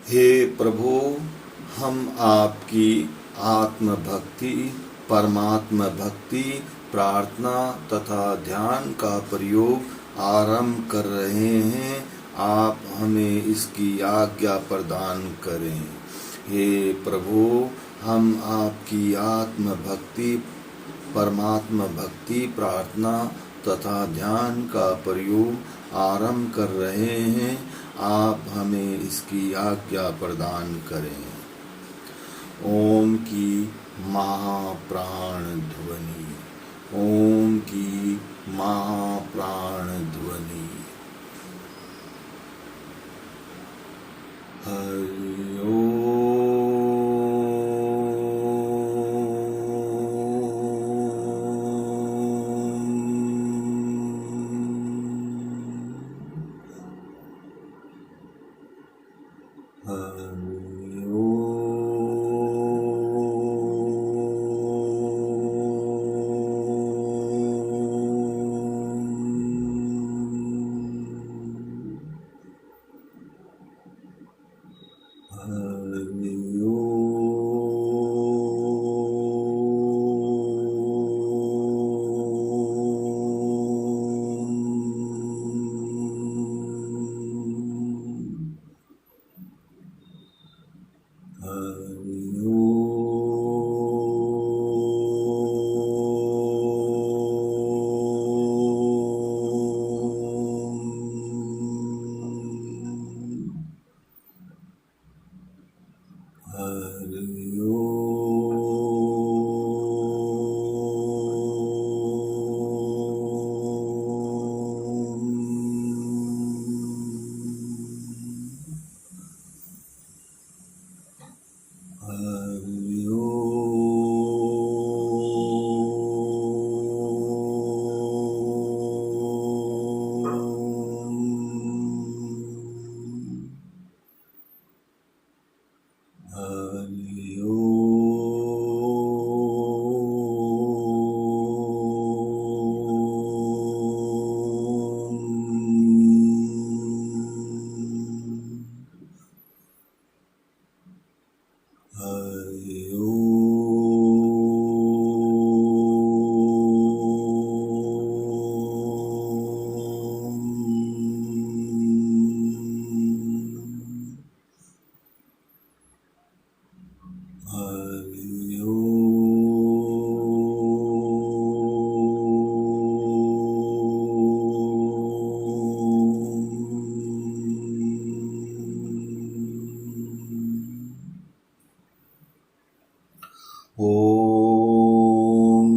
हे प्रभु, हम आपकी आत्म भक्ति, परमात्मा भक्ति, प्रार्थना तथा ध्यान का प्रयोग आरंभ कर रहे हैं। आप हमें इसकी आज्ञा प्रदान करें। हे प्रभु, हम आपकी आत्म भक्ति, परमात्मा भक्ति, प्रार्थना तथा ध्यान का प्रयोग आरंभ कर रहे हैं। आप हमें इसकी आज्ञा प्रदान करें। ओम की महाप्राण ध्वनि, ओम की महाप्राण ध्वनि। हरि ओम।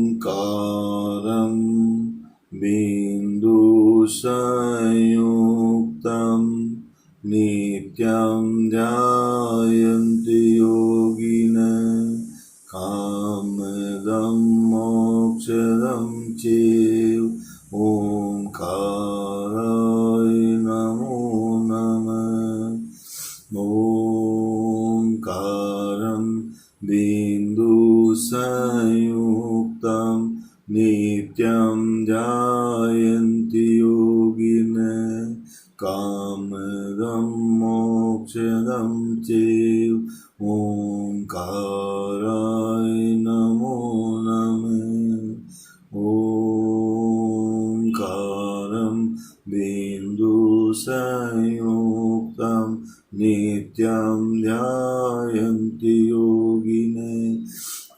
ओंकारं बिन्दुसंयुक्तं नित्यं ध्यायन्ति योगिनः कामदं मोक्षदं चैव। ओंकाराय नमो नमः। ओंकारं बिन्दुसंयुक्तं नित्यं ध्यायन्ति योगिनः कामदं मोक्षदं चैव। ओंकाराय नमो नमः। ओंकारं बिन्दुसंयुक्तं नित्यं ध्यायन्ति योगिनः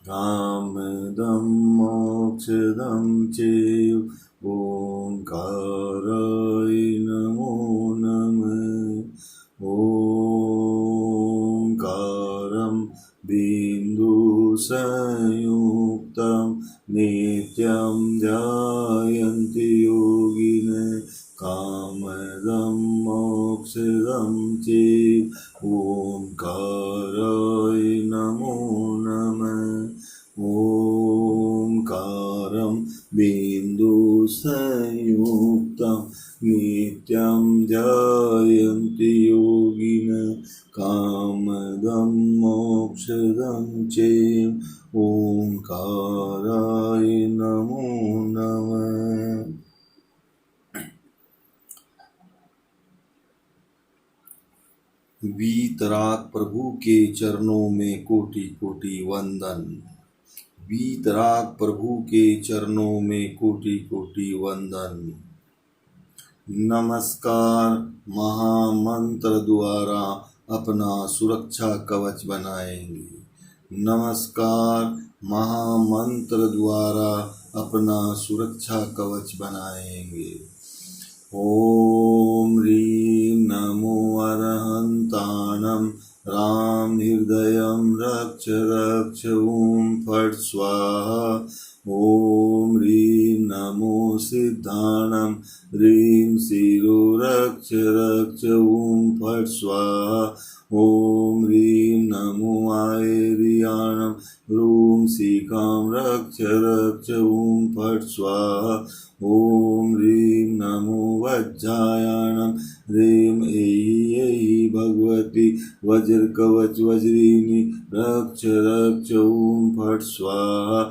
कामदं मोक्षदं चैव। ओंकाराय नमो नमः। ओंकारं बिन्दुसंयुक्तं नित्यं ध्यायन्ति योगिनः कामदं मोक्षदं चैव। ओंकाराय नमो नमः। ओंकारं बिन्दुसंयुक्तं नित्यं ध्यायन्ति योगिनः कामदं मोक्षदं चैव। ओंकाराय नमो नमः। वीतराग प्रभु के चरणों में कोटि कोटि वंदन। वीतराग प्रभु के चरणों में कोटि कोटि वंदन। नमस्कार महामंत्र द्वारा अपना सुरक्षा कवच बनाएंगे। नमस्कार महामंत्र द्वारा अपना सुरक्षा कवच बनाएंगे। ओम ह्रीं नमो अरहंताणं राम हृदयं रक्ष रक्ष ओम फट् स्वाहा। ओम ह्रीं नमो सिद्धाणं ह्रीं शिरो रक्ष रक्ष ओम फट् स्वाहा। ओम ह्रीं नमो आयर्याणं ह्रूं शिखां रक्ष रक्ष ओम फट् स्वाहा। ओम ह्रीं नमो वज्रायाणं ह्रीं ऐ भगवती वज्रकवच वज्रिणी रक्ष रक्ष ओम फट् स्वाहा।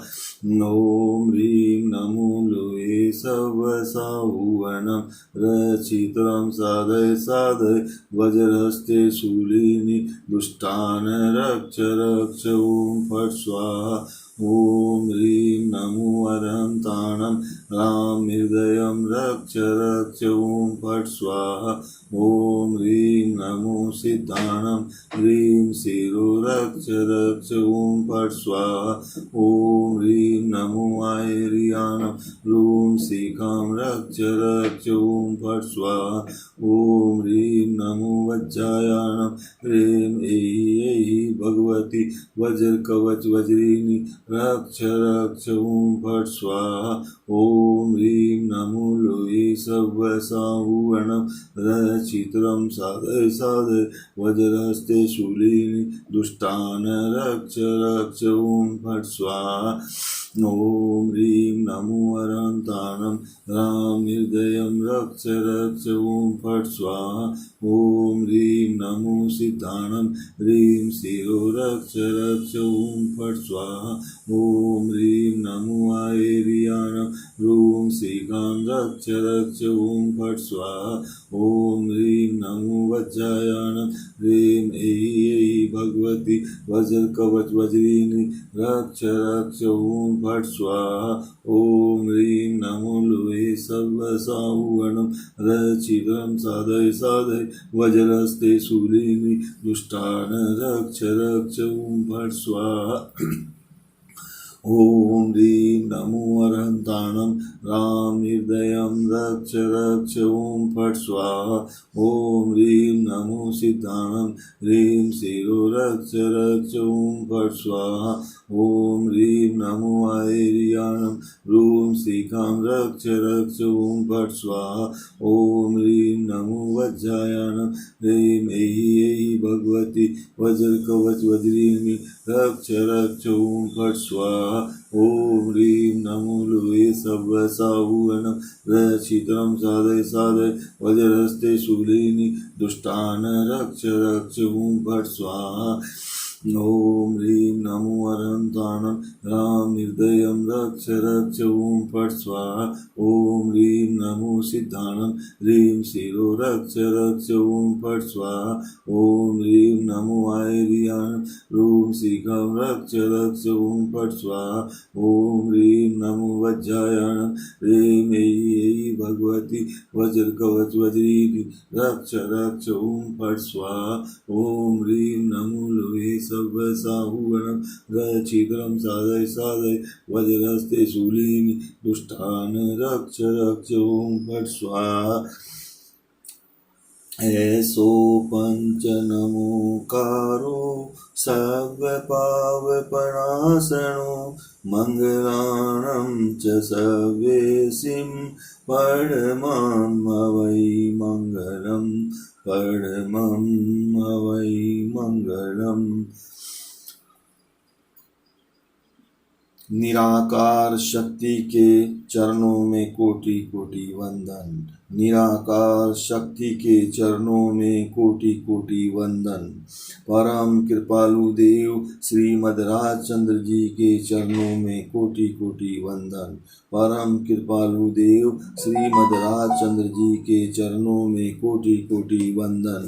ओम ह्रीं नमो लोहे सवसाहुवनं रचित्रं साधय साधय वज्रहस्ते शूलिनी दुष्टान् रक्ष रक्ष ओम फट् स्वाहा। ओम ह्रीं नमो अरहंताणं राम हृदयं रक्ष रक्ष ओम फट् स्वाहा। ओम ह्रीं नमो सिद्धाणं ह्रीं शिरो रक्ष रक्ष ओम फट् स्वाहा। ओम ह्रीं नमो आयर्याणं ह्रूं शिखां रक्ष रक्ष ओम फट् स्वाहा। ओम ह्रीं नमो वज्रायाणं ह्रीं ऐ भगवती वज्रकवच वज्रिणी रक्ष रक्ष ओम फट् स्वाहा। ओम ह्रीं नमो लोहे सवसाहुवनं रचित्रं साधय साधय वज्रहस्ते शूलिनी दुष्टान् रक्ष रक्ष ओम फट् स्वाहा। ओम ह्रीं नमो अरहंताणं राम हृदयं रक्ष रक्ष ओम फट् स्वाहा। ओम ह्रीं नमो सिद्धाणं ह्रीं शिरो रक्ष रक्ष ओम फट् स्वाहा। ओम ह्रीं नमो आयर्याणं ह्रूं शिखां रक्ष रक्ष ओम फट् स्वाहा। ओम ह्रीं नमो वज्रायाणं ह्रीं ऐ भगवती वज्रकवच वज्रिणी रक्ष रक्ष ओम फट् स्वाहा। ओम ह्रीं नमो लोहे सवसाहुवनं रचित्रं साधय साधय वज्रहस्ते शूलिनी दुष्टान् रक्ष रक्ष ओम फट् स्वाहा। ओम ह्रीं नमो अरहंताणं राम हृदयं रक्ष रक्ष ओम फट् स्वाहा। ओम ह्रीं नमो सिद्धाणं ह्रीं शिरो रक्ष रक्ष ओम फट् स्वाहा। ओम ह्रीं नमो आयर्याणं ह्रूं शिखां रक्ष रक्ष ओम फट् स्वाहा। ओम ह्रीं नमो वज्रायाणं ह्रीं ऐ भगवती वज्रकवच वज्रिणी रक्ष रक्ष ओम फट् स्वाहा। ओम ह्रीं नमो लोहे सवसाहुवनं रचित्रं साधय साधय वज्रहस्ते शूलिनी दुष्टान् रक्ष रक्ष ओम फट् स्वाहा। ओम ह्रीं नमो अरहंताणं राम हृदयं रक्ष रक्ष ओम फट् स्वाहा। ओम ह्रीं नमो सिद्धाणं ह्रीं शिरो रक्ष रक्ष ओम फट् स्वाहा। ओम ह्रीं नमो आयर्याणं ह्रूं शिखां रक्ष रक्ष ओम फट् स्वाहा। ओम ह्रीं नमो वज्रायाणं ह्रीं ऐ भगवती वज्रकवच वज्रिणी रक्ष रक्ष ओम फट् स्वाहा। ओम ह्रीं नमो लोहे सवसाहुवनं रचित्रं साधय साधय वज्रहस्ते शूलिनी दुष्टान् रक्ष रक्ष ओम फट् स्वाहा। ऐसो पंच नमोकारो सर्वपावपणासनो मंगलानं च सर्वेसिं परमं वै मंगलम् परमं वै मंगलम्। निराकार शक्ति के चरणों में कोटि कोटि वंदन। निराकार शक्ति के चरणों में कोटि कोटि वंदन। परम कृपालु देव श्रीमद् राजचंद्र जी के चरणों में कोटि कोटि वंदन। परम कृपालु देव श्रीमद् राजचंद्र जी के चरणों में कोटि कोटि वंदन।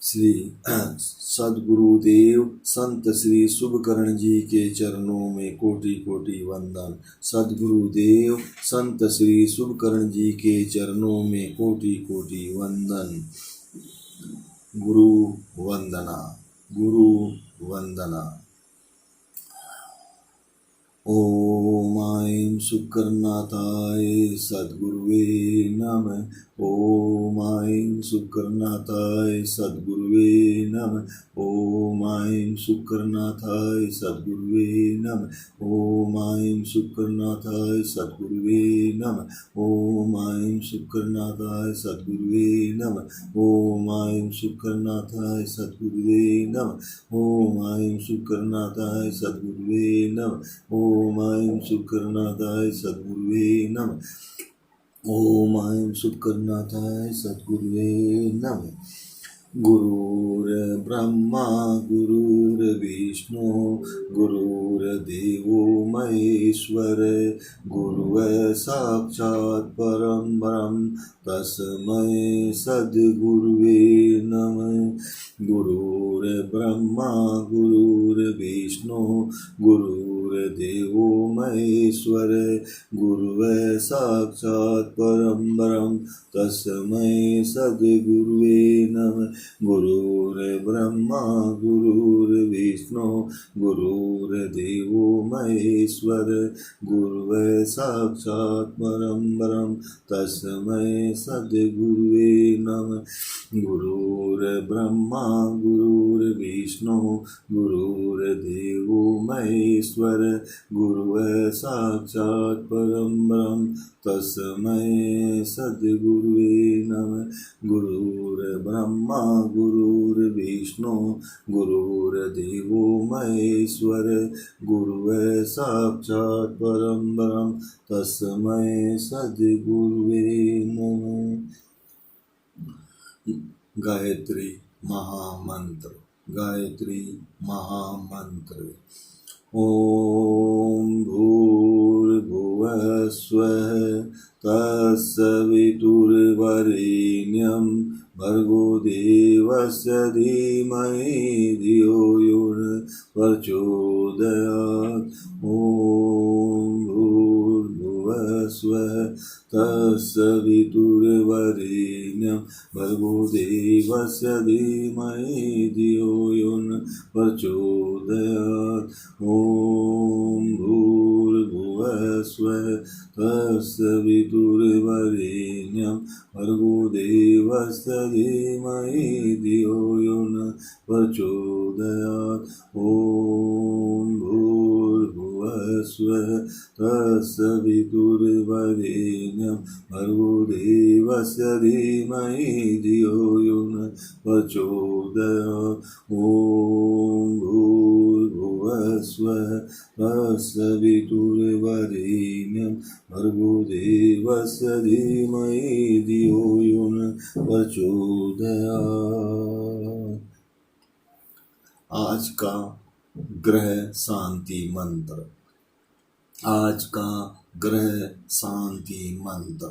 श्री सद्गुरुदेव संत श्री शुभकर्ण जी के चरणों में कोटि कोटि वंदन। सद्गुरुदेव संत श्री शुभकर्ण जी के चरणों में कोटि कोटि वंदन। गुरु वंदना, गुरु वंदना। ओम ऐं शुक्रनाथाय सद्गुरुवे नमः। ओम ऐं शुक्रनाथाय सद्गुरुवे नमः। ओम ऐं शुक्रनाथाय सद्गुरुवे नमः। ओम ऐं शुक्रनाथाय सद्गुरुवे नमः। ओम ऐं शुक्रनाथाय सद्गुरुवे नमः। ओम ऐं शुक्रनाथाय सद्गुरुवे नमः। ओम ऐं शुक्रनाथाय सद्गुरुवे नमः। ओम ऐं शुक्रनाथाय सद्गुरुवे नमः। ओम ऐं शुक्रनाथाय सद्गुरुवे नमः। गुरुर्ब्रह्मा गुरुर्विष्णु गुरुर्देवो महेश्वर गुरुः साक्षात् परं ब्रह्म तस्मै सद्गुरुवे नमः। गुरुर्ब्रह्मा गुरुर्विष्णु गुरुर्देवो महेश्वर गुरुः साक्षात् परं ब्रह्म तस्मै सद्गुरुवे नमः। गुरुर्ब्रह्मा गुरुर्विष्णु गुरुर्देवो महेश्वर गुरुः साक्षात् परं ब्रह्म तस्मै सद्गुरुवे नमः। गुरुर्ब्रह्मा गुरुर्विष्णु गुरुर्देवो महेश्वर गुरुः साक्षात् परं ब्रह्म तस्मै सद्गुरुवे नमः। गुरुर्ब्रह्मा गुरुर्विष्णु गुरुर्देवो महेश्वर गुरुः साक्षात् परं ब्रह्म तस्मै सद्गुरुवे नमः। गायत्री महामंत्र। गायत्री महामंत्र। ओम भूर्भुवः स्वः तत्सवितुर्वरेण्यं भर्गो देवस्य धीमहि धियो यो न प्रचोदयात्। ओम भूर्भुवः स्वः तत्सवितुर्वरेण्यं भर्गो देवस्य धीमहि धियो यो न प्रचोदयात्। ओम भूर्भुवः स्वः तत्सवितुर्वरेण्यं भर्गो देवस्य धीमहि धियो यो न प्रचोदयात्। ओम भूर्भुवः स्वः तत्सवितुर्वरेण्यं भर्गो देवस्य धीमहि धियो यो न प्रचोदयात्। ओम भूर्भुवः स्वः तत्सवितुर्वरेण्यं भर्गो देवस्य धीमहि धियो यो न प्रचोदयात्। आज का ग्रह शांति मंत्र। आज का ग्रह शांति मंत्र।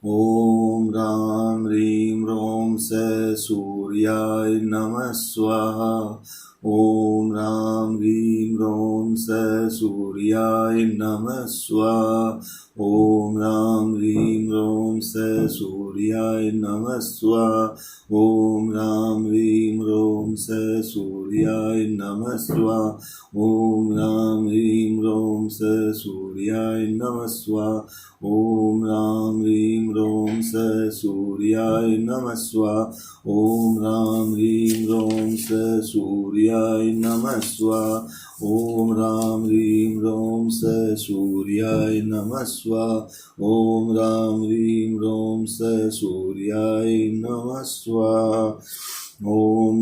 ओम राम ह्रीं रों स सूर्याय नमः स्वाहा। ओम राम ह्रीं रों स सूर्याय नमः स्वाहा। ओम राम ह्रीं रों स सूर्याय नमः स्वाहा। ओम राम ह्रीं रों स सूर्याय नमः स्वाहा। ओम राम ह्रीं रों स सूर्याय नमः स्वाहा। ओम राम ह्रीं रों स सूर्याय नमः स्वाहा। ओम राम ह्रीं रों स सूर्याय नमः स्वाहा। ओम राम ह्रीं रों स सूर्याय नमः स्वाहा। ओम राम ह्रीं रों स सूर्याय नमः स्वाहा। ओम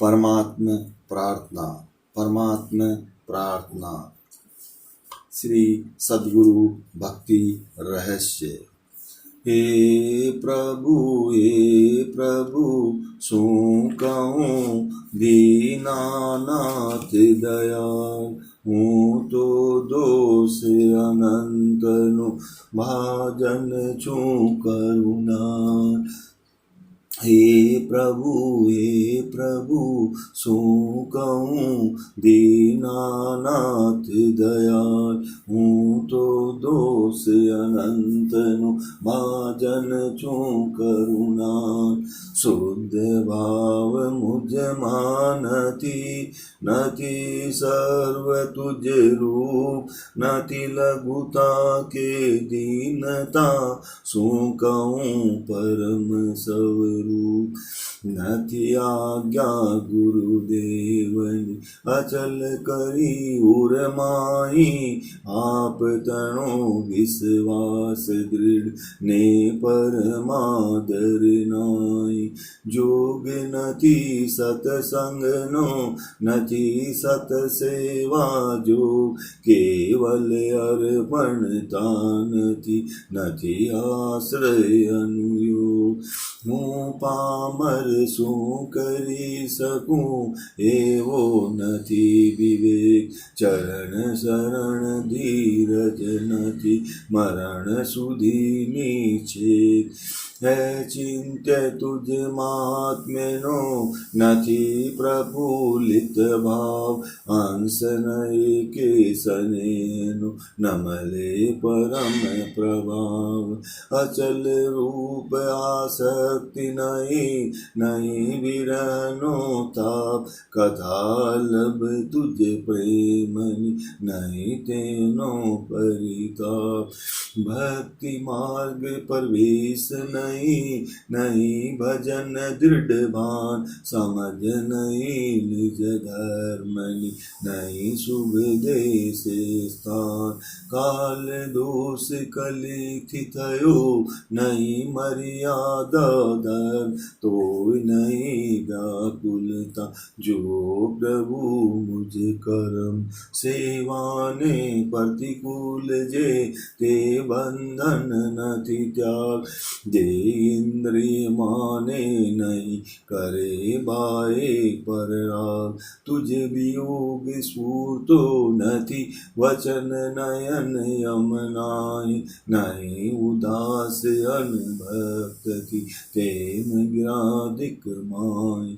परमात्म प्रार्थना। परमात्म प्रार्थना। श्री सद्गुरु भक्ति रहस्य। हे प्रभु શું કહું દીનાનાથ દયાળ, હું તો દોષ અનંતનું ભાજન છું કરુણા। હે પ્રભુ શું કહું દીનાનાથ દયાળ, હું તો દોષ અનંતનું ભાજન છું કરુણા। શુદ્ધ ભાવ મુજમાં નથી સર્વ તુજ રૂપ, નથી લઘુતા કે દીનતા, શું કહું પરમ સ્વરૂપ। નથી આજ્ઞા ગુરુદેવની અચલ કરી ઉરમાઈ, આપ તણો વિશ્વાસ દૃઢ ને પરમાદર નાઈ। જોગ નથી સત્સંગનો, નથી સત સેવા જોગ, કેવલ અર્પણતા નથી આશ્રય અનુયોગ। હું પામર શું કરી શકું એવો નથી વિવેક, ચરણ શરણ ધીરજ નથી મરણ સુધીની છેક। હે ચિંત્ય તુજ મહાત્મ્યનો નથી પ્રફુલ્લિત ભાવ, અંશ નહીં કે સનેનો નમલે પરમ પ્રભાવ। અચલ રૂપ આસક્તિ નહીં વિરહનો તાપ, કથાલભ તુજ પ્રેમની નહીં તેનો પરિતાપ। ભક્તિ માર્ગ પ્રવેશ નહીં ભજન દૃઢ ભાન, સમજ નહીં નિજ ધર્મની નહીં શુભ દેશે સ્થાન। કાલ દોષ કલીથી થયો નહીં મર્યાદા ધર્મ, તોય નહીં વ્યાકુલતા જો પ્રભુ મુજ કરમ। સેવાને પ્રતિકૂલ જે તે બંધન નથી ત્યાગ, જે ઇન્દ્રિય માને નહીં કરે બાએ પરાગ। તુજ વિયોગ સ્ફૂર્તો નથી વચન નયન યમનાય, નહીં ઉદાસ અનભક્તથી તેમ ગ્રાધિક માય।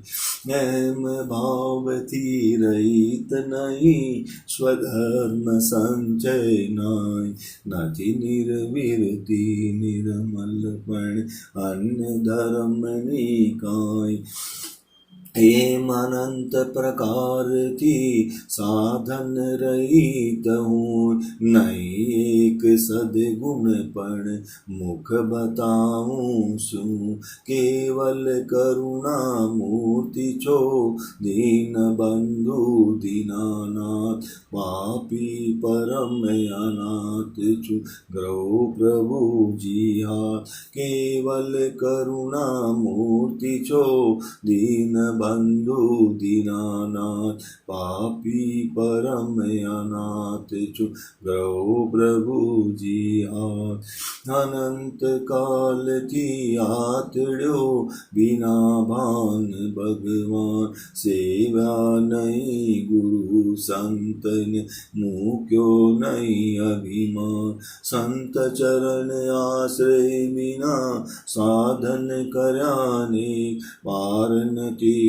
એમ ભાવથી રહિત નહીં સ્વધર્મ સંચય નાય, નથી નિર્વિરતિ નિર્મલ પણ અન્ય ધર્મની કાંઈ। એમ અનંત પ્રકારથી સાધન રહિત હું, નહીં એક સદગુણ પણ મુખ બતાવું શું। કેવલ કરુણા મૂર્તિ છો દીન બંધુ દીનાનાથ, પાપી પરમ અનાથ છું ગ્રહો પ્રભુજી હાથ। કેવલ કરુણા મૂર્તિ છો દીન બંધુ દીનાનાથ, પાપી પરમ અનાથ છું ગ્રહો પ્રભુજી હાથ। અનંત કાલથી આતડ્યો વિના ભાન ભગવાન, સેવા નહીં ગુરુ સંતને મૂક્યો નહીં અભિમાન। સંત ચરણ આશ્રય વિના સાધન કર્યાને, પાર નથી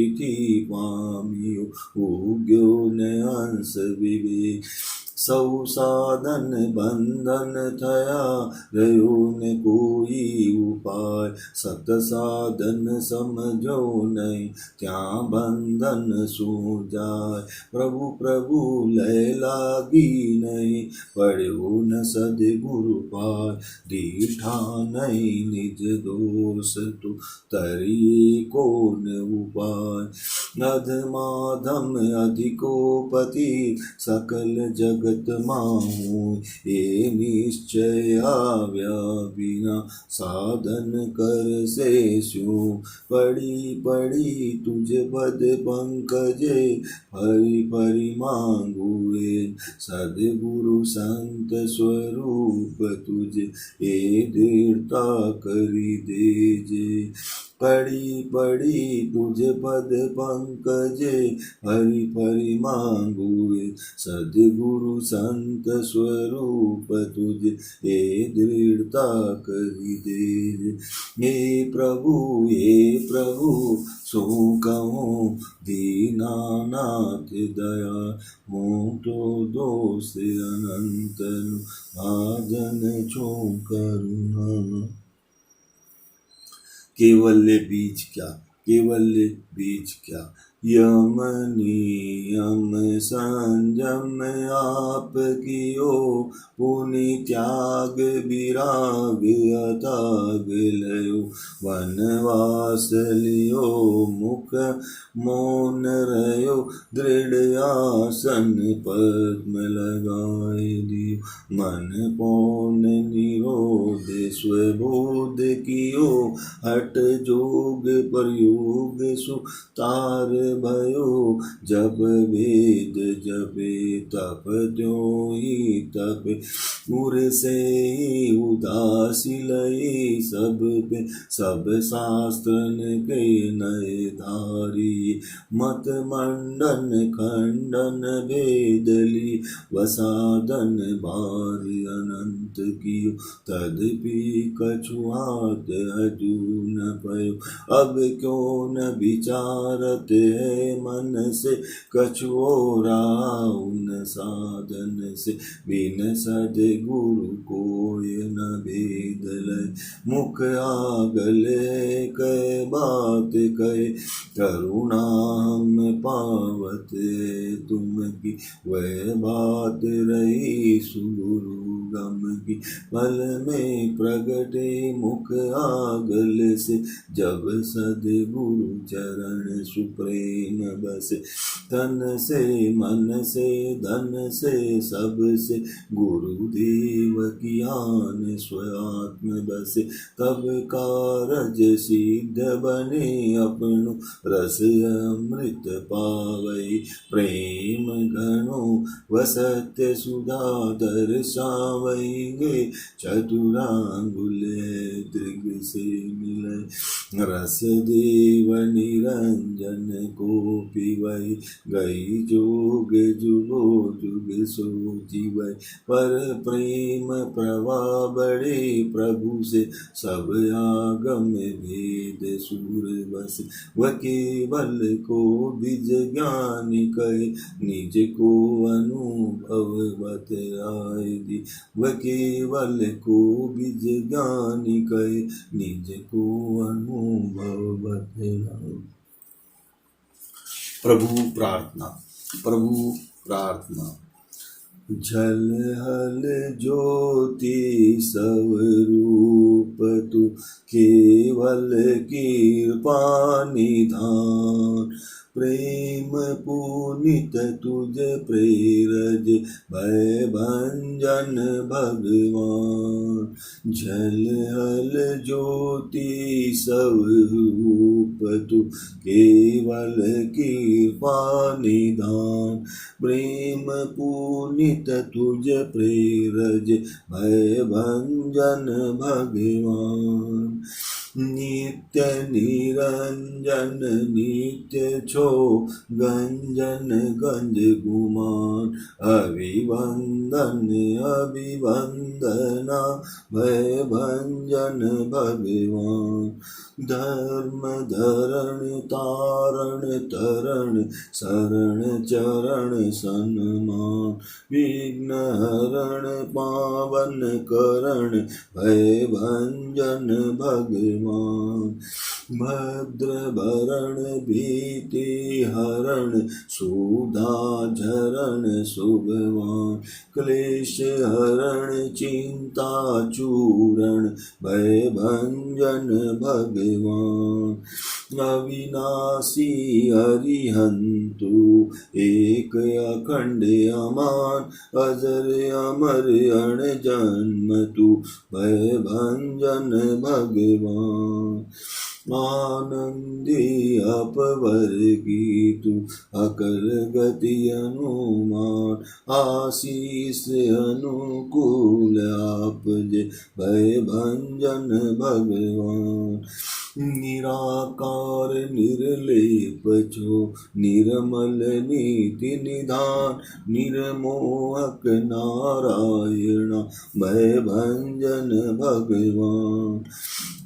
પામ્યો ઉગ્યો ને અંશ વિવેક। સૌ સાધન બંધન થયા રહ્યો ને કોઈ ઉપાય, સત સાધન સમજો નહીં ત્યાં બંધન શું જાય। પ્રભુ લય લાગી નહીં પડ્યો ન સદગુરુ પાય, દીઠા નહીં નિજ દોષ તો તરી કોને ઉપાય। अधमाधम अधिकोपति सकल जगत माहू, ये निश्चया बिना साधन कर से स्यो। पड़ी पड़ी तुझ पद पंकजे, परि परि मांगुए सद्गुरु संत स्वरूप तुझे, ये दृढ़ता करी देजे। पड़ी पड़ी तुझ पद पंकजे, हरि परि मांगुए सद्गुरु संत स्वरूप तुझे, ये दृढ़ता करी दे। हे प्रभु सो कहूँ दीनानाथ दया, हूँ तो दोष अनंत आदन छो करुणा। केवल्य बीज क्या, केवल्य बीज क्या, यम नियम संयम आप कियो, पुनि त्याग विराग अताग लयो। वनवास लियो मुख मौन रयो, दृढ़ आसन पद्म लगाए दियो। मन पौन निरोध स्वबोध कियो, हट जोग प्रयोग सुतार भयो। जब वेद जपे तप त्यों तपे, उर से उदासी लई सब पे। सब शास्त्रन के नए धारी, मत मंडन खंडन भेदली। वसादन भार अनंत कियो, तदपि कछुआत हजू न पयो। अब क्यों न विचारत है मन से, कछुओरा उन साधन से। बिन सद्गुरु कोय न भेद लय, मुख आगले कह बात कहे। करुणा हम पावत तुम की, वह बात रही सुगुरु गम की। पल में प्रगटे मुख आगल से, जब सद्गुरु चरण सुप्रेम बसे। तन से मन से धन से सब से, गुरुदेव ज्ञान स्वात्म बसे। तब कारज सिद्ध बने अपनो, रस अमृत पावई प्रेम घनो। वसत्य सुधा दर्शावैंगे, चतुरांगुल दृग से मिले। रस देव निरंजन को पिवै, गई जोग जुगो जुग सो जीवै। पर प्रेम प्रवाह बड़े प्रभु से, सब आगम भेद सूर बस। वह केवल को बीज ज्ञानी कहे, निज को अनुभव बतलाए दी। वह केवल को बीज ज्ञानी कहे, निज को अनुभव बतलाए। प्रभु प्रार्थना, प्रभु प्रार्थना। झलहल ज्योति स्वरूप तू, केवल कृपा निधान। प्रेम पुनित तुझ प्रेरज, भय भंजन भगवान। झलहल ज्योति स्वरूप तू, केवल कृपा निधान। प्रेम पुनित तुझ प्रेरज, भय भंजन भगवान। नित्य निरंजन नित्य छो, गंजन गंज गुमान। अभिवंदन अभिवंदना, भय भंजन भगवान। धर्म धरण तारण तरण, शरण चरण सन्मान। विघ्न हरण पावन करण, भय भंजन भगवान। भद्रभरण भीतिहरण सुधाझरण शुभवान क्लेश हरण चिंता चूरण भयभंजन भगवान अविनाशी हरिहंतु एक अखंड अमान अजर अमर अण जन्म तु भयभंजन भगवान आनंदी अपवर गीतु अकर गति अनुमान आशीष अनुकूल आप जे भय भंजन भगवान निराकार निर्लेप छो निर्मल नीति निधान निर्मोहक नारायण भय भंजन भगवान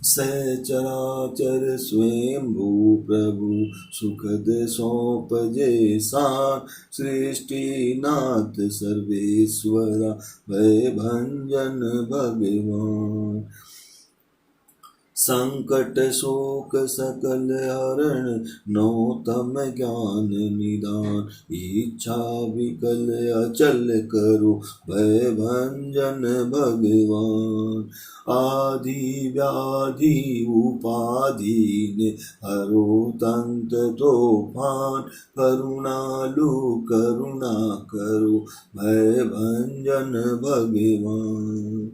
सहचराचर स्वयंभू प्रभु सुखद सौंप जैसान सृष्टिनाथ सर्वेश्वरा भय भंजन भगवान संकट शोक सकल हरण नौतम ज्ञान निदान इच्छा विकल अचल करो भय भंजन भगवान आदि व्याधि उपाधीन हरो तंत तोफान करुणालु करुणा करो भय भंजन भगवान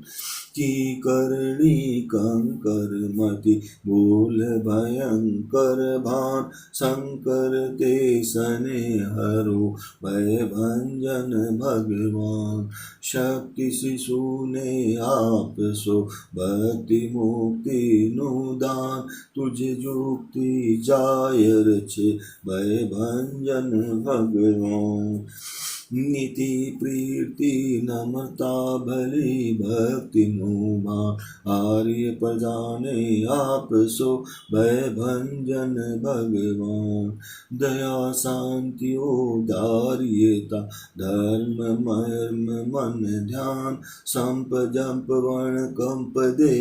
की करणी कंकर मति बोल भयंकर भान शंकर ते सने हरो भय भंजन भगवान शक्ति शिशु ने आप सो भक्ति मुक्ति नुदान तुझे जुक्ति जायर छे भय भंजन भगवान नीति प्रीति नम्रता भली भक्ति नुमा आर्य प्रजाने आप सो भय भंजन भगवान दया शांति औदार्यता धर्म मर्म मन ध्यान संप जंप वर्ण कंप दे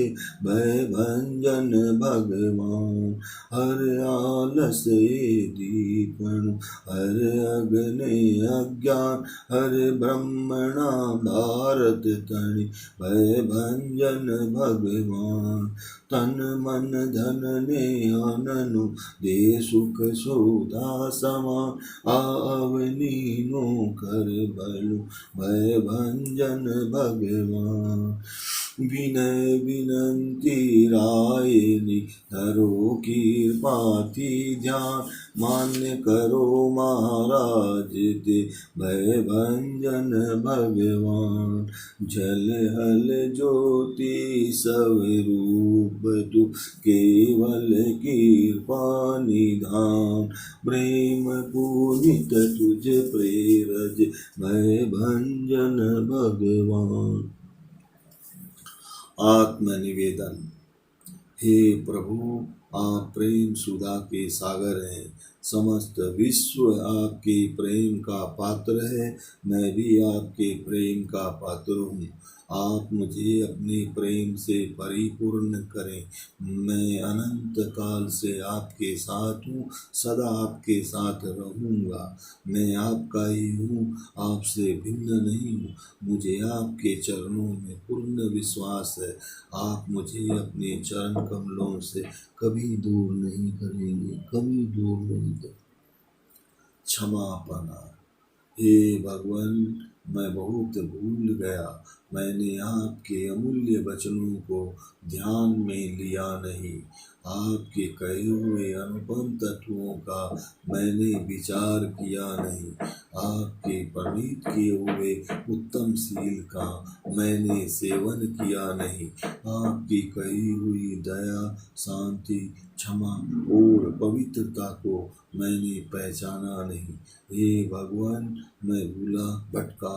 भय भंजन भगवान हर आलस दीपण हर अग्नि अज्ञान हर ब्रह्मणा भारत तणि भय भंजन भगवान तन मन धन ने अननु दे सुख सुधा समान आवनी नो कर बलु भय भंजन भगवान विनय विनंती रायनी धरो कीर्पाति ध्यान मान्य करो महाराज दे भय भंजन भगवान जल हल ज्योति स्वरूप तु केवल कृपा निधान प्रेम पूजित तुझ प्रेरज भय भंजन भगवान आत्मनिवेदन हे प्रभु आप प्रेम सुधा के सागर हैं समस्त विश्व आपके प्रेम का पात्र है मैं भी आपके प्रेम का पात्र हूँ आप मुझे अपने प्रेम से परिपूर्ण करें मैं अनंत काल से आपके साथ हूँ सदा आपके साथ रहूँगा मैं आपका ही हूँ आपसे भिन्न नहीं हूँ मुझे आपके चरणों में पूर्ण विश्वास है आप मुझे अपने चरण कमलों से कभी दूर नहीं करेंगे कभी दूर नहीं करेंगे क्षमा पाना हे भगवान मैं बहुत भूल गया मैंने आपके अमूल्य वचनों को ध्यान में लिया नहीं आपके कहे हुए अनुपम तत्वों का मैंने विचार किया नहीं आपके प्रणीत किए हुए उत्तम शील का मैंने सेवन किया नहीं आपकी कही हुई दया शांति क्षमा और पवित्रता को मैंने पहचाना नहीं हे भगवान मैं भूला भटका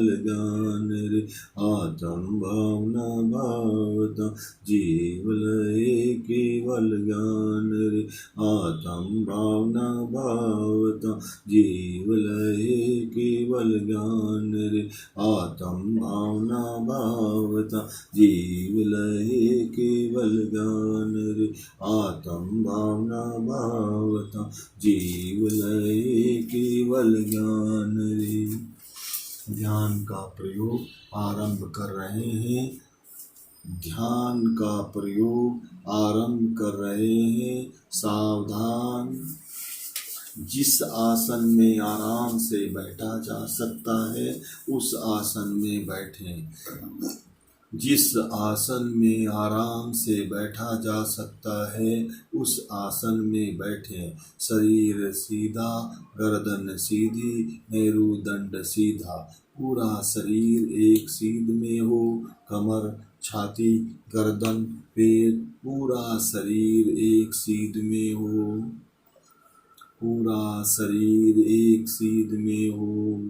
केवल ज्ञान रे आत्म भावना भावता जीव लहे केवल ज्ञान रे आत्म भावना भावता जीव लहे केवल ज्ञान रे आत्म भावना भावता जीव लहे केवल ज्ञान रे आत्म भावना भावता जीव लहे केवल ज्ञान रे। ध्यान का प्रयोग आरंभ कर रहे हैं। ध्यान का प्रयोग आरंभ कर रहे हैं। सावधान। जिस आसन में आराम से बैठा जा सकता है उस आसन में बैठें। जिस आसन में आराम से बैठा जा सकता है उस आसन में बैठें। शरीर सीधा, गर्दन सीधी, मेरुदंड सीधा, पूरा शरीर एक सीध में हो। कमर, छाती, गर्दन, पेट, पूरा शरीर एक सीध में हो। पूरा शरीर एक सीध में हो।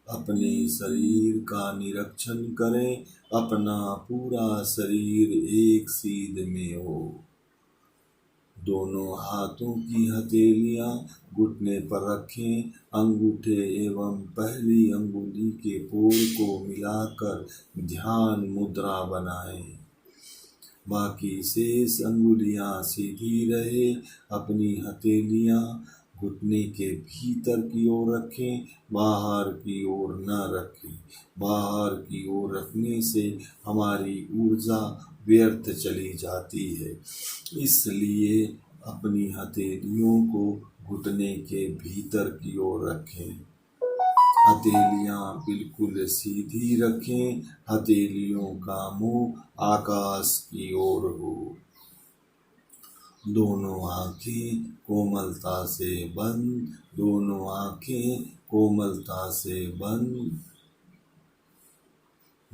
अपने शरीर का निरीक्षण करें। अपना पूरा शरीर एक सीध में हो। दोनों हाथों की हथेलियां घुटने पर रखें। अंगूठे एवं पहली अंगुली के पोर को मिलाकर ध्यान मुद्रा बनाएं। बाकी शेष अंगुलियां सीधी रहे। अपनी हथेलियां घुटने के भीतर की ओर रखें, बाहर की ओर न रखें। बाहर की ओर रखने से हमारी ऊर्जा व्यर्थ चली जाती है। इसलिए अपनी हथेलियों को घुटने के भीतर की ओर रखें। हथेलियां बिल्कुल सीधी रखें। हथेलियों का मुंह आकाश की ओर हो। दोनों आँखें कोमलता से बंद। दोनों आँखें कोमलता से बंद।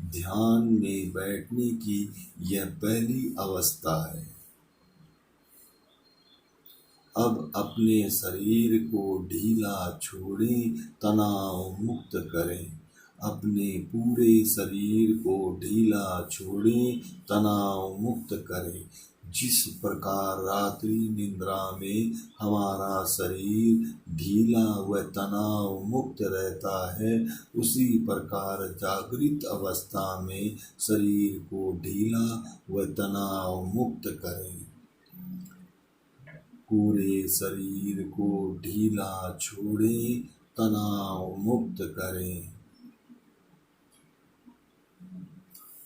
ध्यान में बैठने की यह पहली अवस्था है। अब अपने शरीर को ढीला छोड़ें, तनाव मुक्त करें। अपने पूरे शरीर को ढीला छोड़ें, तनाव मुक्त करें। जिस प्रकार रात्रि निद्रा में हमारा शरीर ढीला व तनाव मुक्त रहता है, उसी प्रकार जागृत अवस्था में शरीर को ढीला व तनाव मुक्त करें। पूरे शरीर को ढीला छोड़ें, तनाव मुक्त करें।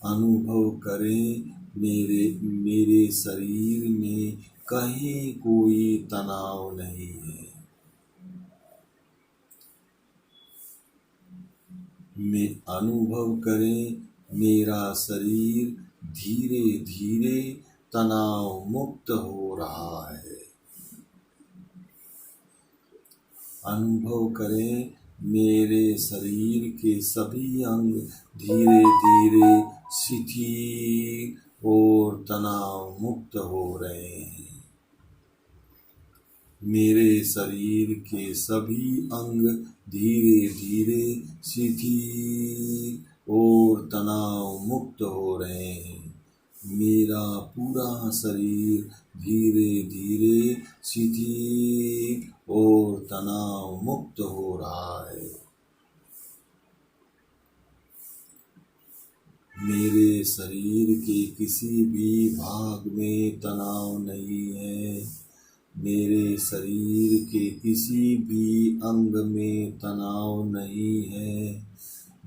अनुभव करें मेरे शरीर में कहीं कोई तनाव नहीं है। मैं अनुभव करें मेरा शरीर धीरे धीरे तनाव मुक्त हो रहा है। अनुभव करें मेरे शरीर के सभी अंग धीरे धीरे शिथिल और तनाव मुक्त हो रहे हैं। मेरे शरीर के सभी अंग धीरे धीरे शिथिल और तनाव मुक्त हो रहे हैं। मेरा पूरा शरीर धीरे धीरे शिथिल और तनाव मुक्त हो रहा है। मेरे शरीर के किसी भी भाग में तनाव नहीं है। मेरे शरीर के किसी भी अंग में तनाव नहीं है।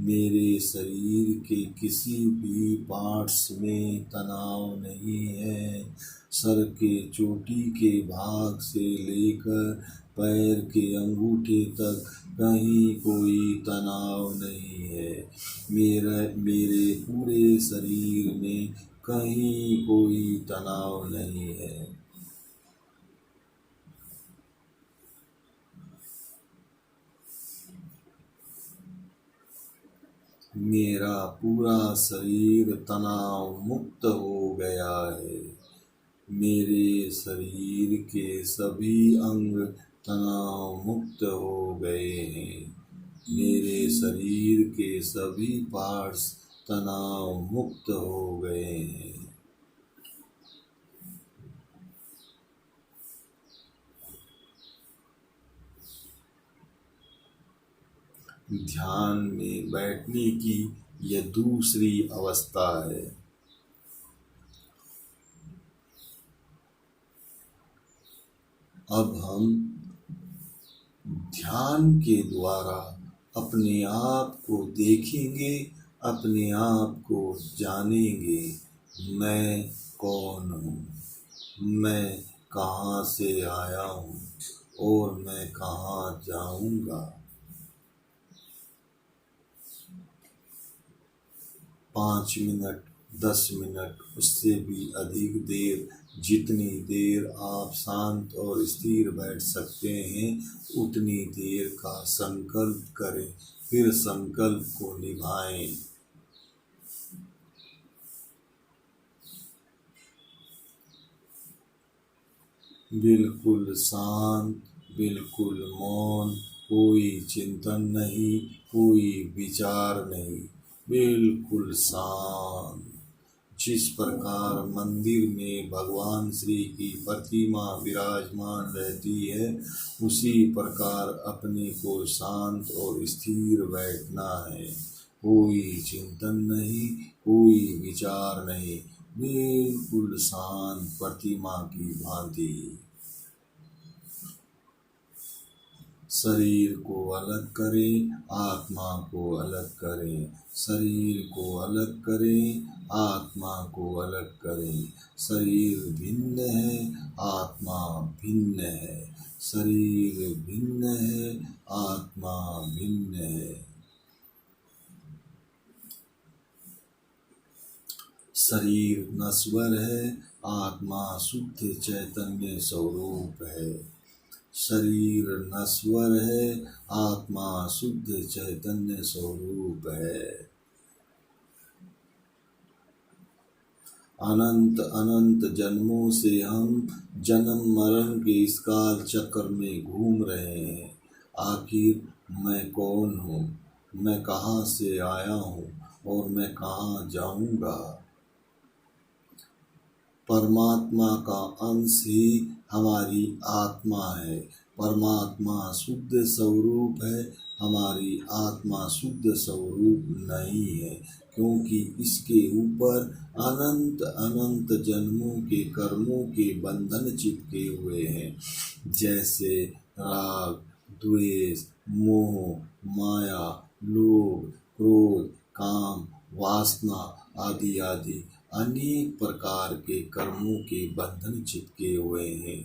मेरे शरीर के किसी भी पार्ट्स में तनाव नहीं है। सर के चोटी के भाग से लेकर पैर के अंगूठे तक कहीं कोई तनाव नहीं है। मेरे पूरे शरीर में कहीं कोई तनाव नहीं है। मेरा पूरा शरीर तनाव मुक्त हो गया है। मेरे शरीर के सभी अंग तनाव मुक्त हो गए हैं। मेरे शरीर के सभी पार्ट्स तनाव मुक्त हो गए हैं। ध्यान में बैठने की यह दूसरी अवस्था है। अब हम ध्यान के द्वारा अपने आप को देखेंगे, अपने आप को जानेंगे। मैं कौन हूँ, मैं कहाँ से आया हूँ और मैं कहाँ जाऊँगा। 5 मिनट, 10 मिनट, उससे भी अधिक देर, जितनी देर आप शांत और स्थिर बैठ सकते हैं उतनी देर का संकल्प करें, फिर संकल्प को निभाएं। बिल्कुल शांत, बिल्कुल मौन, कोई चिंतन नहीं, कोई विचार नहीं, बिल्कुल शांत। जिस प्रकार मंदिर में भगवान श्री की प्रतिमा विराजमान रहती है, उसी प्रकार अपने को शांत और स्थिर बैठना है। कोई चिंतन नहीं, कोई विचार नहीं, बिल्कुल शांत प्रतिमा की भांति। शरीर को अलग करें, आत्मा को अलग करें। शरीर को अलग करें, आत्मा को अलग करें। शरीर भिन्न है, आत्मा भिन्न है। शरीर भिन्न है, आत्मा भिन्न है। शरीर नश्वर है, आत्मा शुद्ध चैतन्य स्वरूप है। शरीर नश्वर है, आत्मा शुद्ध चैतन्य स्वरूप है। अनंत अनंत जन्मों से हम जन्म मरण के इस काल चक्र में घूम रहे हैं। आखिर मैं कौन हूँ, मैं कहाँ से आया हूँ और मैं कहाँ जाऊँगा। परमात्मा का अंश ही हमारी आत्मा है। परमात्मा शुद्ध स्वरूप है, हमारी आत्मा शुद्ध स्वरूप नहीं है, क्योंकि इसके ऊपर अनंत अनंत जन्मों के कर्मों के बंधन चिपके हुए हैं, जैसे राग, द्वेष, मोह, माया, लोभ, क्रोध, काम, वासना आदि आदि अनेक प्रकार के कर्मों के बंधन चिपके हुए हैं।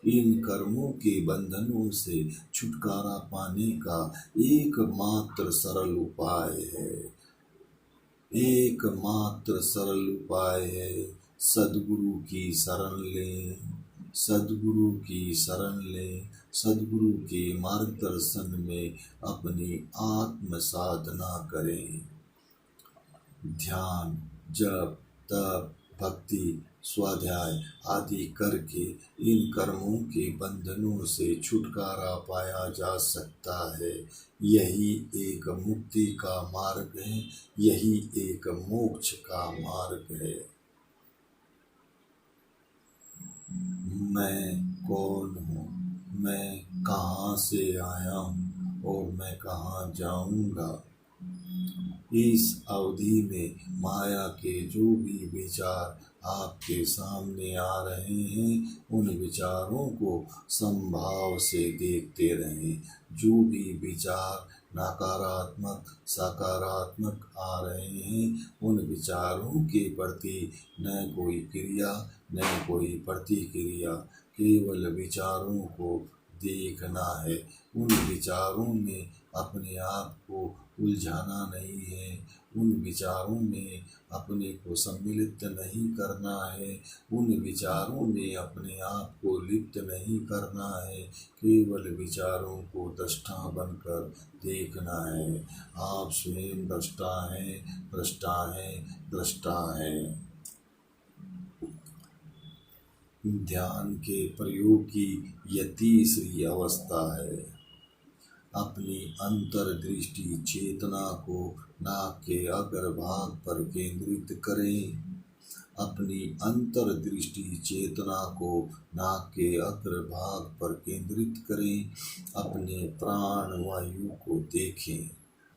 इन कर्मों के बंधनों से छुटकारा पाने का एकमात्र सरल उपाय है, एकमात्र सरल उपाय है। सद्गुरु की शरण लें, सद्गुरु की शरण लें। सद्गुरु के मार्गदर्शन में अपनी आत्म साधना करें। ध्यान, जप, तप, भक्ति, स्वाध्याय आदि करके इन कर्मों के बंधनों से छुटकारा पाया जा सकता है। यही एक मुक्ति का मार्ग है, यही एक मोक्ष का मार्ग है। मैं कौन हूँ, मैं कहाँ से आया हूँ और मैं कहाँ जाऊँगा। इस अवधि में माया के जो भी विचार आपके सामने आ रहे हैं, उन विचारों को संभाव से देखते रहें। जो भी विचार नकारात्मक सकारात्मक आ रहे हैं, उन विचारों के प्रति न कोई क्रिया न कोई प्रतिक्रिया, केवल विचारों को देखना है। उन विचारों में अपने आप को उलझाना नहीं है, उन विचारों में अपने को सम्मिलित नहीं करना है, उन विचारों में अपने आप को लिप्त नहीं करना है। केवल विचारों को दृष्टा बनकर देखना है। आप स्वयं दृष्टा हैं, दृष्टा हैं, दृष्टा हैं। ध्यान के प्रयोग की यह तीसरी अवस्था है। अपनी अंतर्दृष्टि चेतना को नाक के अग्रभाग पर केंद्रित करें। अपनी अंतर्दृष्टि चेतना को नाक के अग्रभाग पर केंद्रित करें। अपने प्राण वायु को देखें।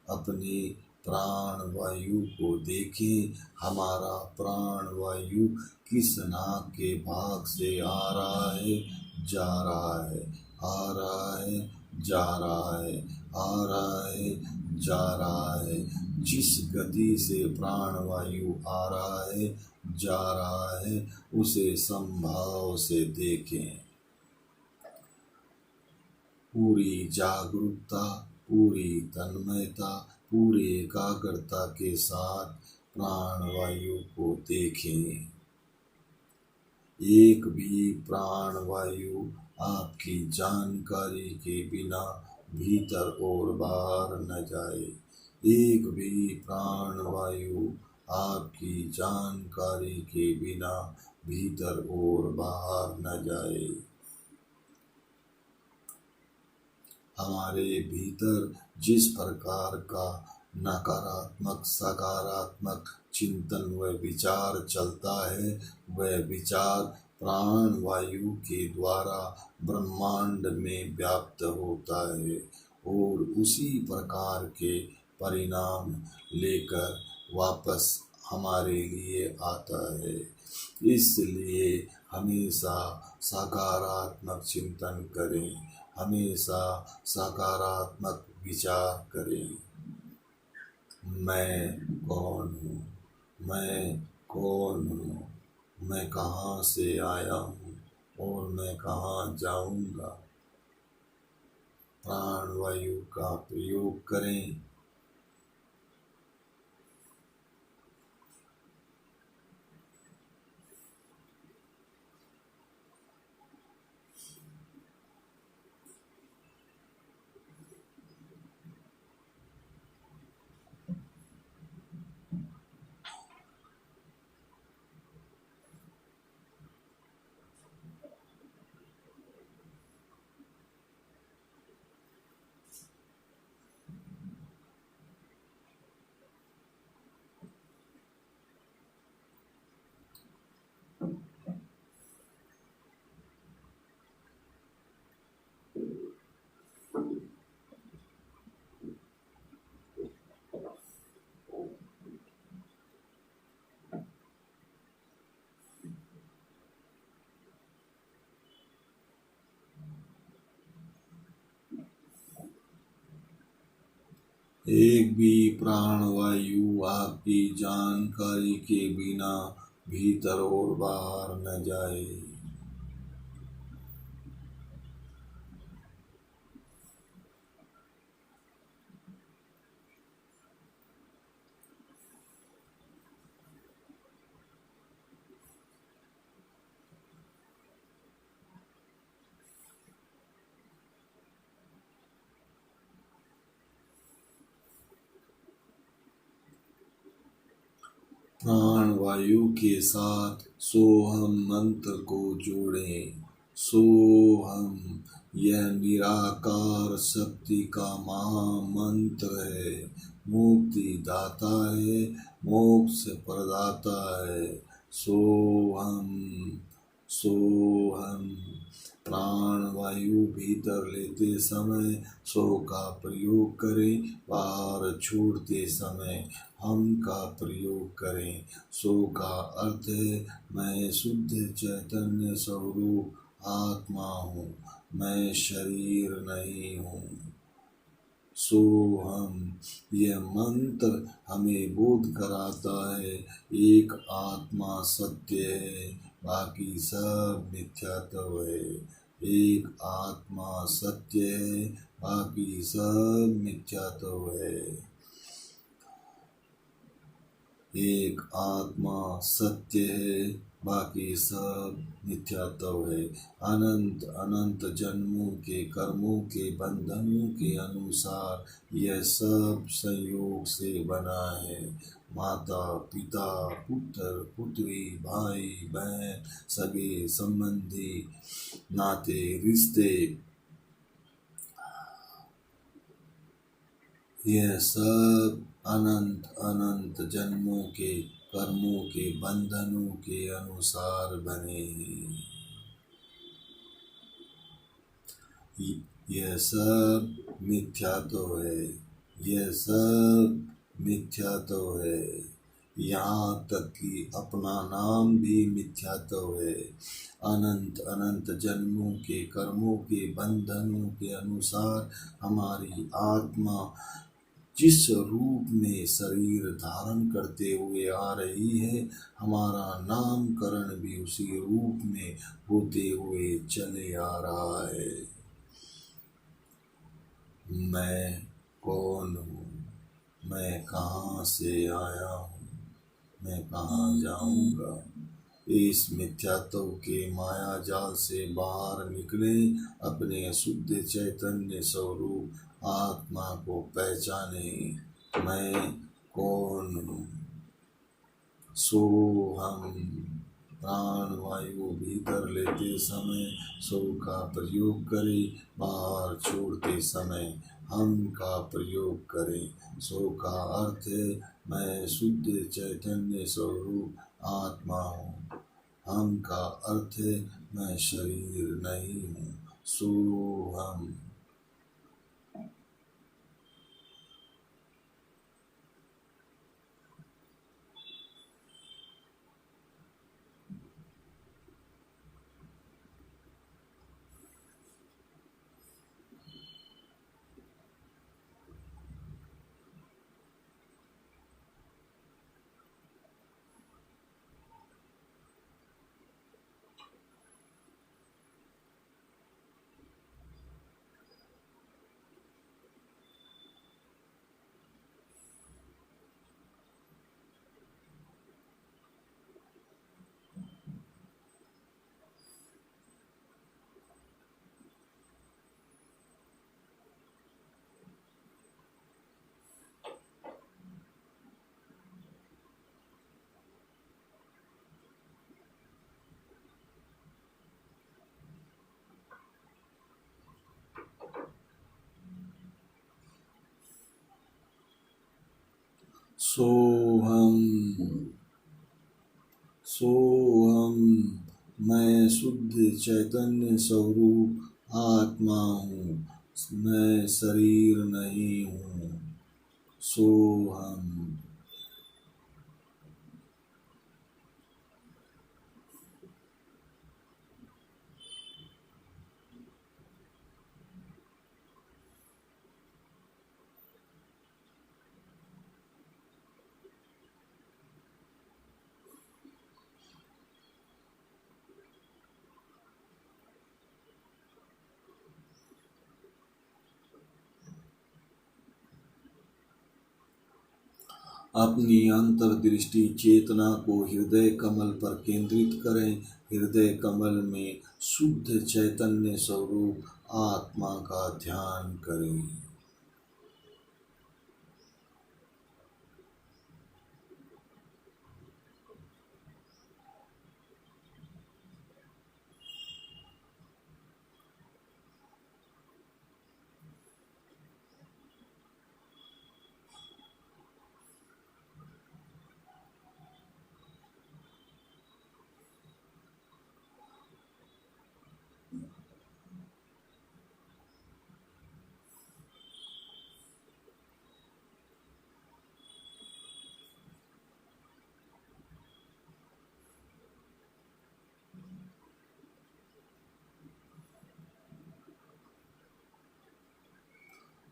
अपने प्राण वायु को देखें। हमारा प्राण वायु किस नाक के भाग से आ रहा है, जा रहा है, आ रहा है, जा रहा है, आ रहा है, जा रहा है। जिस गति से प्राण वायु आ रहा है, जा रहा है, उसे समभाव से देखें। पूरी जागरूकता, पूरी तन्मयता, पूरी एकाग्रता के साथ प्राण वायु को देखें। एक भी प्राण वायु आपकी जानकारी के बिना भीतर और बाहर न जाए। एक भी प्राण वायु आपकी जानकारी के बिना भीतर और बाहर न जाए। हमारे भीतर जिस प्रकार का नकारात्मक सकारात्मक चिंतन व विचार चलता है, वह विचार प्राण वायु के द्वारा ब्रह्मांड में व्याप्त होता है और उसी प्रकार के परिणाम लेकर वापस हमारे लिए आता है। इसलिए हमेशा सकारात्मक चिंतन करें, हमेशा सकारात्मक विचार करें। मैं कौन हूँ, मैं कौन हूँ, मैं कहाँ से आया हूँ और मैं कहाँ जाऊँगा। प्राण वायु का प्रयोग करें। एक भी प्राण वायु आपकी जानकारी के बिना भीतर और बाहर न जाए। प्राण वायु के साथ सोहम मंत्र को जोड़ें। सोहम यह निराकार शक्ति का महामंत्र है, मुक्ति दाता है, मोक्ष प्रदाता है। सोहम, सोहम। प्राण वायु भीतर लेते समय सो का प्रयोग करें, बाहर छोड़ते समय हम का प्रयोग करें। सो का अर्थ है मैं शुद्ध चैतन्य स्वरूप आत्मा हूँ, मैं शरीर नहीं हूँ। सोहम यह मंत्र हमें बोध कराता है एक आत्मा सत्य है, बाकी सब मिथ्यात्व है। एक आत्मा सत्य है, बाकी सब मिथ्यात्व है। एक आत्मा सत्य है, बाकी सब मिथ्यात्व है। अनंत अनंत जन्मों के कर्मों के बंधनों के अनुसार यह सब संयोग से बना है। माता पिता, पुत्र पुत्री, भाई बहन, सगे संबंधी, नाते रिश्ते, यह सब अनंत अनंत जन्मों के कर्मों के बंधनों के अनुसार बने हैं। यह सब मिथ्या तो है, यह सब मिथ्या तो है, यहाँ तक कि अपना नाम भी मिथ्या तो है। अनंत अनंत जन्मों के कर्मों के बंधनों के अनुसार हमारी आत्मा जिस रूप में शरीर धारण करते हुए आ रही है, हमारा नामकरण भी उसी रूप में होते हुए चले आ रहा है। मैं कौन हूँ, मैं कहाँ से आया हूँ, मैं कहाँ जाऊँगा। इस मिथ्यात्व के माया जाल से बाहर निकले, अपने शुद्ध चैतन्य स्वरूप आत्मा को पहचाने। मैं कौन हूँ। सोहम। प्राण वायु भीतर लेते समय सो का प्रयोग करें, बाहर छोड़ते समय हम का प्रयोग करें। सो का अर्थ है मैं शुद्ध चैतन्य स्वरूप आत्मा हूँ। हम का अर्थ है मैं शरीर नहीं हूँ। सोहम। सोहम। सोहम। मैं शुद्ध चैतन्य स्वरूप आत्मा हूँ, मैं शरीर नहीं हूँ। सोहम। अपनी अंतर्दृष्टि चेतना को हृदय कमल पर केंद्रित करें। हृदय कमल में शुद्ध चैतन्य स्वरूप आत्मा का ध्यान करें।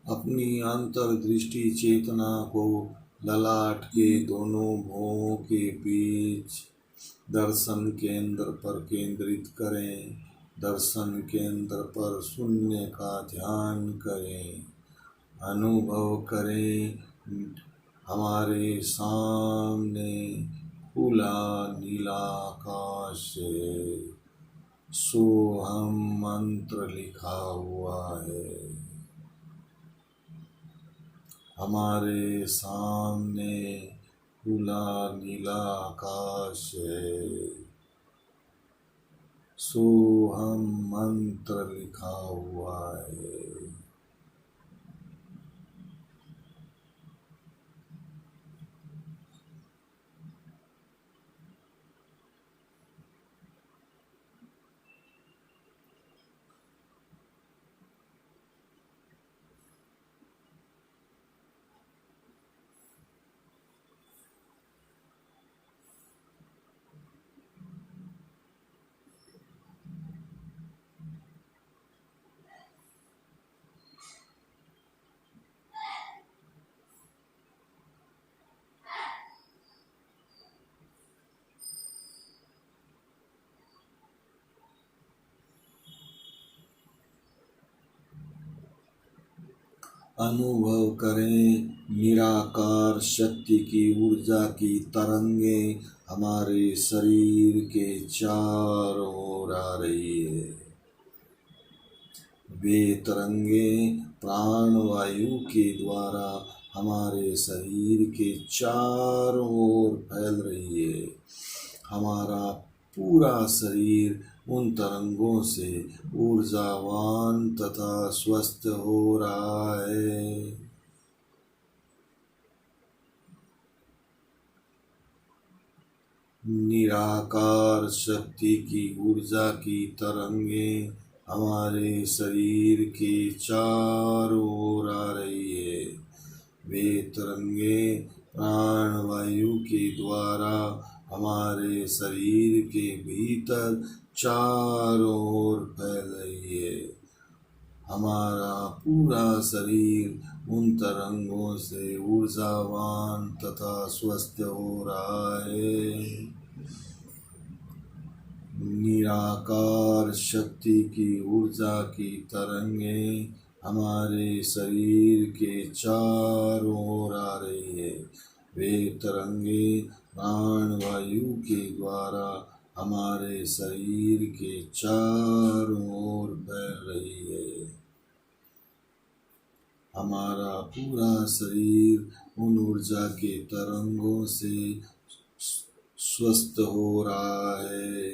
अपनी अंतर्दृष्टि चेतना को ललाट के दोनों भुवों के बीच दर्शन केंद्र पर केंद्रित करें। दर्शन केंद्र पर शून्य का ध्यान करें। अनुभव करें हमारे सामने खुला नीला आकाश है। सोहम मंत्र लिखा हुआ है। हमारे सामने खुला नीला आकाश है। सोहम मंत्र लिखा हुआ है। अनुभव करें निराकार शक्ति की ऊर्जा की तरंगे हमारे शरीर के चारों ओर आ रही है। वे तरंगे प्राणवायु के द्वारा हमारे शरीर के चारों ओर फैल रही है। हमारा पूरा शरीर उन तरंगों से ऊर्जावान तथा स्वस्थ हो रहा है। निराकार शक्ति की ऊर्जा की तरंगे हमारे शरीर के चारों ओर आ रही है। वे तरंगे प्राणवायु के द्वारा हमारे शरीर के भीतर चारों ओर फैल रही है। हमारा पूरा शरीर उन तरंगों से ऊर्जावान तथा स्वस्थ हो रहा है। निराकार शक्ति की ऊर्जा की तरंगे हमारे शरीर के चारों ओर आ रही है। वे तरंगे प्राणवायु के द्वारा हमारे शरीर के चारों ओर फैल रही है। हमारा पूरा शरीर उन ऊर्जा के तरंगों से स्वस्थ हो रहा है।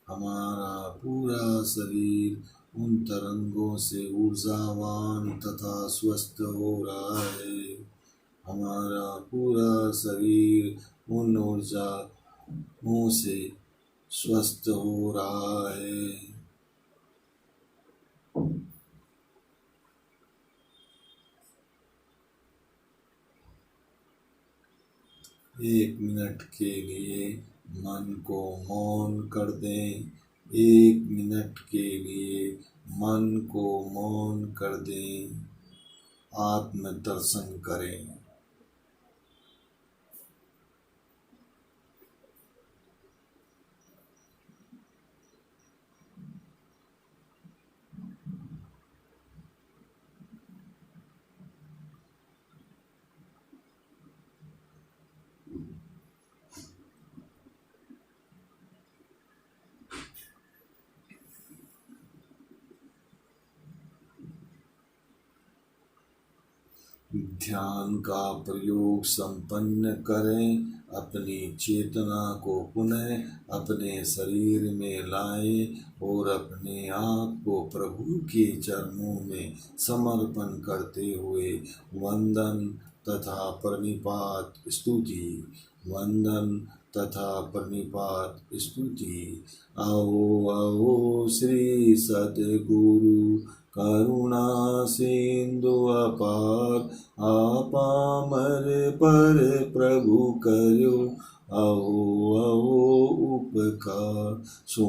हमारा पूरा शरीर उन तरंगों से ऊर्जावान तथा स्वस्थ हो रहा है। हमारा पूरा शरीर उन ऊर्जाओं से स्वस्थ हो रहा है। एक मिनट के लिए मन को मौन कर दें। एक मिनट के लिए मन को मौन कर दें। आत्म दर्शन करें। ध्यान का प्रयोग संपन्न करें। अपनी चेतना को पुनः अपने शरीर में लाएं और अपने आप को प्रभु के चरणों में समर्पण करते हुए वंदन तथा प्रणिपात स्तुति वंदन तथा प्रणिपात स्तुति। आओ आओ श्री सद्गुरु करुणा सिंधु अपार आपामर पर प्रभु करो। आओ आओ उपकार सो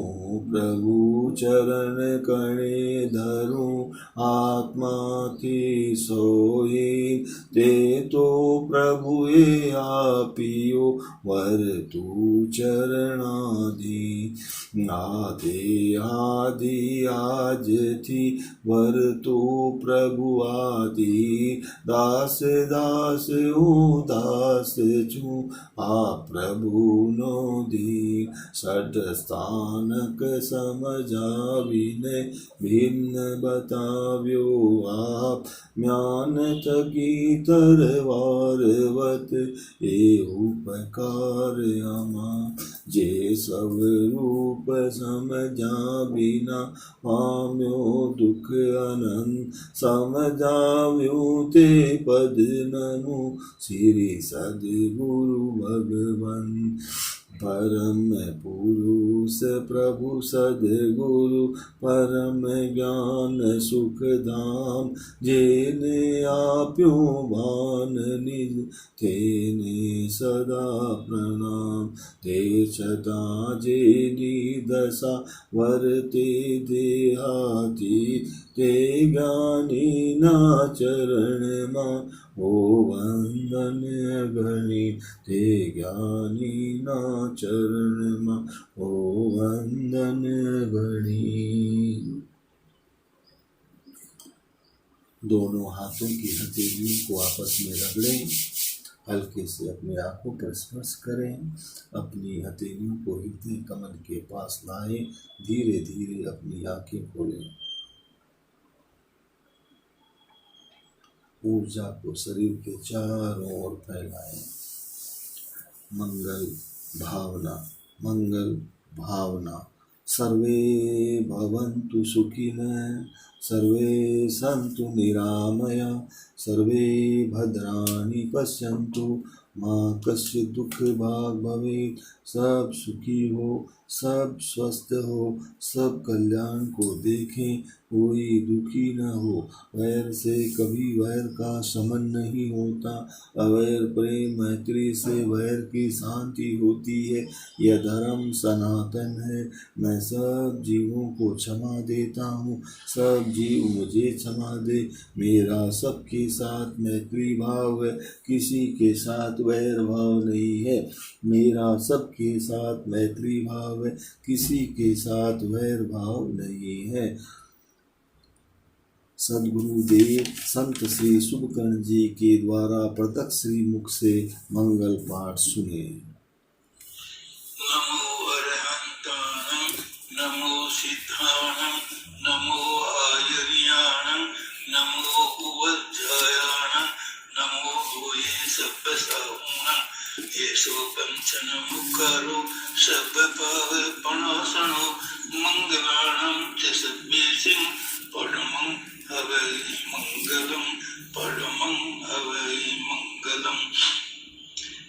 प्रभु चरण कणे धरूं। आत्मा की सोई ते तो प्रभु ये आपियो वर तू चरणाधि। आदि आदि आज थी वर तू प्रभु आदि। दास दास हूँ दास छू आप प्रभु नो दी। षट स्थानक समझाविने भिन्न बताव्यो आप। म्यान थकी तरवारवत ए उपकार अमा। जे सब रूप समझा बिना पाम्यो दुख अनंत। समझाव्यो ते पद ननु श्री सद्गुरु भगवन। परम पुरुष प्रभु सद्गुरु परम ज्ञान सुख धाम। जेने आप्यो भान निज तेने सदा प्रणाम। ते छता जेनी दशा वरते देहाती। ते ज्ञानी ना चरण मा ओ वंदन गणी। ते ज्ञानी ना चरण मा ओ वंदन गणी। दोनों हाथों की हथेलियों को आपस में रगड़ें, हल्के से अपने आंखों पर स्पर्श करें, अपनी हथेलियों को हृदय कमल के पास लाएं, धीरे धीरे अपनी आंखें खोलें। ऊर्जा को शरीर के चारों ओर फैलाएं। मंगल भावना, मंगल भावना। सर्वे भवन्तु सुखिनः, सर्वे सन्तु निरामया, सर्वे भद्राणि पश्यन्तु, माँ कश्चित् दुख भाग भवेत्। सब सुखी हो, सब स्वस्थ हो, सब कल्याण को देखें, कोई दुखी न हो। वैर से कभी वैर का शमन नहीं होता। अवैर प्रेम मैत्री से वैर की शांति होती है। यह धर्म सनातन है। मैं सब जीवों को क्षमा देता हूँ, सब जीव मुझे क्षमा दे। मेरा सबके साथ मैत्री भाव है, किसी के साथ वैर भाव नहीं है। मेरा सबके साथ मैत्री भाव है, किसी के साथ वैर भाव नहीं है। सद्गुरुदेव संत श्री शुभकर्ण जी के द्वारा प्रत्यक्ष श्री मुख से मंगल पाठ सुने। नमो अरहंताणं, नमो सिद्धाणं, नमो आयर्याणं, नमो उवज्जायाणं, नमो भूये सब्बसाहूणं, येषो कंचन मुखारो सब्बपावपणासनो, मंगलाणं च सब्बेसिं परमं हवै मंगलं, परमं हवै मंगलम्।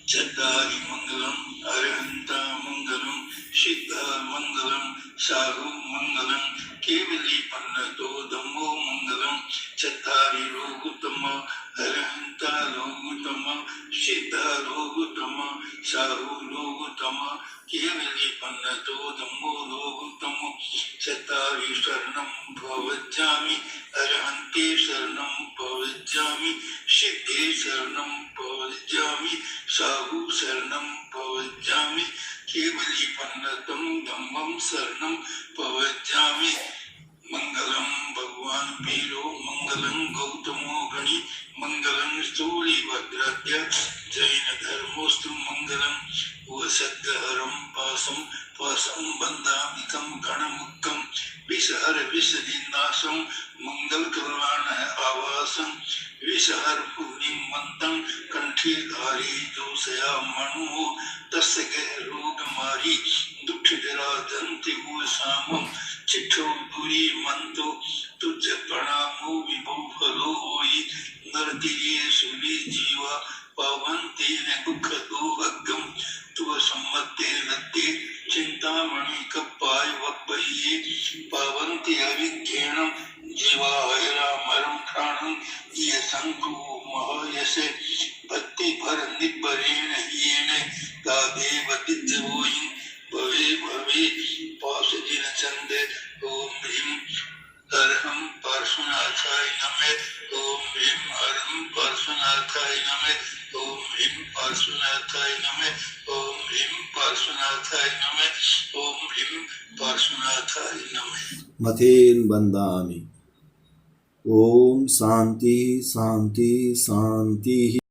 चत्तारि मंगलम्, अरहन्ता मंगलम्, सिद्धा मंगलम्, साहु मंगलम्, केवली पन्नतो धम्मो मंगलम्। चत्तारि लोकुत्तम, अरहन्ता लोकुत्तम, सिद्धा लोकुत्तम, साहु लोकुत्तम, केवली पन्नतो धम्मो लोकुत्तम। चत्तारि शरणं प्रवज्जामि, अरहन्ते शरणं प्रवज्जामि, सिद्धे शरणं प्रवज्जामि, साहु शरणं प्रवज्जामि, केवली पन्नतं धम्मं शरणं प्रवज्जामि। मंगलं भगवान वीरो, मंगलं गौतमो गणि, मंगलं स्थूलिभद्राद्य, जैन धर्मोस्तु मंगलं। वसद्गहरं पासं, पासं बन्धामिकं गणमुक्तं, विषहर विषदिन्दासं, मंगलकल्याण आवासं, विषहर पुण्यं मन्तं, कंठी धारी दोषया मनु, तस्य रोग मारी, दुख जरा दंति सामं, चिठो बुरी मंतो, तुझ प्रणामो विभो फलो होई। नरतिये सुली जीवा, पावन्ते न दुख दोहगम, तुव सम्मते नत्ते, चिंतामणि कपाय वक्पहिये, पावन्ते अविज्ञानम, जीवा हैरा मरम प्राणम, ये शंकु महायसे, भक्ति भर निब्बरेण येने, गादेव दिज्जवोइन, भवे भवे पाशदिन चंदे। ओम ह्रीं हरहं पार्श्वनाथाय नमः। ओम ह्रीं हरहं पार्श्वनाथाय नमः। ओम ह्रीं पार्श्वनाथाय नमः। ओम ह्रीं पार्श्वनाथाय नमः। ओम ह्रीं पार्श्वनाथाय नमः। मथेन बंदामि। ओम शांति शांति शांति।